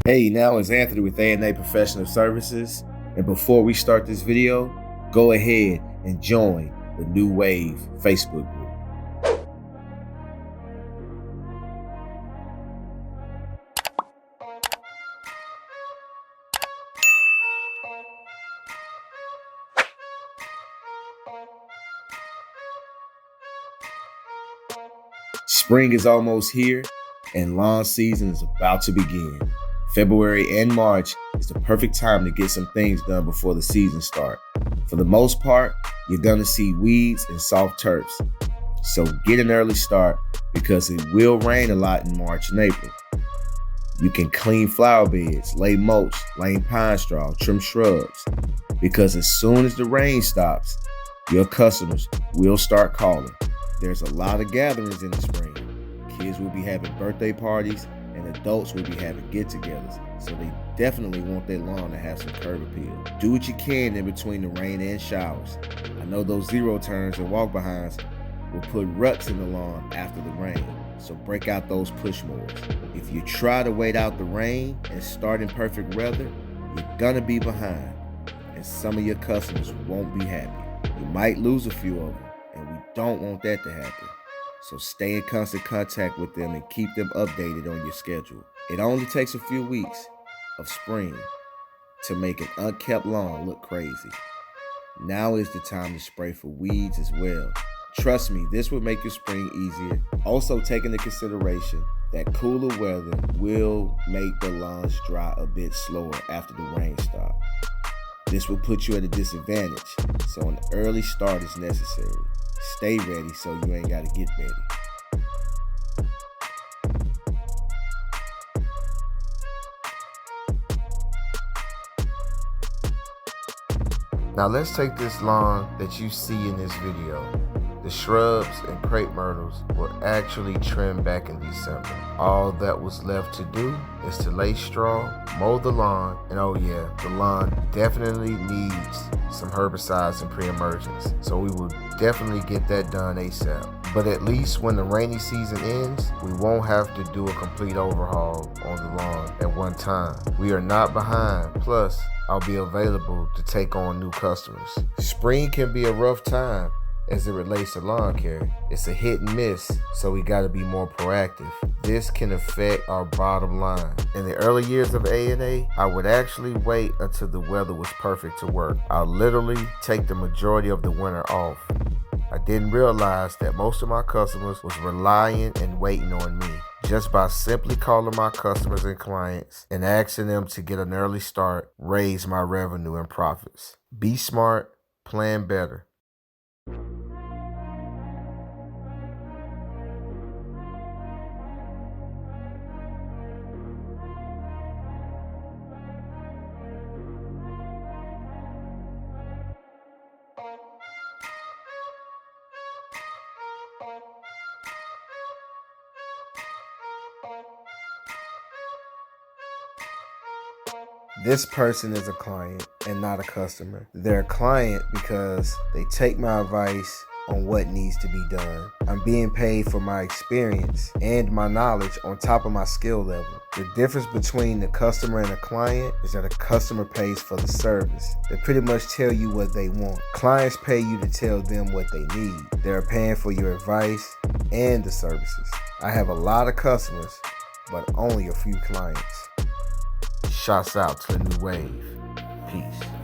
Hey, now it's Anthony with A&A Professional Services. And before we start this video, go ahead and join the New Wave Facebook group. Spring is almost here and lawn season is about to begin. February and March is the perfect time to get some things done before the season starts. For the most part, you're gonna see weeds and soft turfs. So get an early start because it will rain a lot in March and April. You can clean flower beds, lay mulch, lay pine straw, trim shrubs. Because as soon as the rain stops, your customers will start calling. There's a lot of gatherings in the spring. Kids will be having birthday parties and adults will be having get-togethers, so they definitely want their lawn to have some curb appeal. Do what you can in between the rain and showers. I know those zero turns and walk behinds will put ruts in the lawn after the rain, so break out those push mowers. If you try to wait out the rain and start in perfect weather, you're gonna be behind, and some of your customers won't be happy. You might lose a few of them, and we don't want that to happen. So stay in constant contact with them and keep them updated on your schedule. It only takes a few weeks of spring to make an unkept lawn look crazy. Now is the time to spray for weeds as well. Trust me, this will make your spring easier. Also take into consideration that cooler weather will make the lawns dry a bit slower after the rain stops. This will put you at a disadvantage, so an early start is necessary. Stay ready so you ain't gotta get ready. Now let's take this lawn that you see in this video. The shrubs and crepe myrtles were actually trimmed back in December. All that was left to do is to lay straw, mow the lawn, and oh yeah, the lawn definitely needs some herbicides and pre-emergence. So we will definitely get that done ASAP. But at least when the rainy season ends, we won't have to do a complete overhaul on the lawn at one time. We are not behind. Plus, I'll be available to take on new customers. Spring can be a rough time as it relates to lawn care. It's a hit and miss, so we gotta be more proactive. This can affect our bottom line. In the early years of A&A, I would actually wait until the weather was perfect to work. I'll literally take the majority of the winter off. I didn't realize that most of my customers was relying and waiting on me. Just by simply calling my customers and clients and asking them to get an early start, raise my revenue and profits. Be smart, plan better. This person is a client and not a customer. They're a client because they take my advice on what needs to be done. I'm being paid for my experience and my knowledge on top of my skill level. The difference between the customer and a client is that a customer pays for the service. They pretty much tell you what they want. Clients pay you to tell them what they need. They're paying for your advice and the services. I have a lot of customers, but only a few clients. Shouts out to the New Wave. Peace.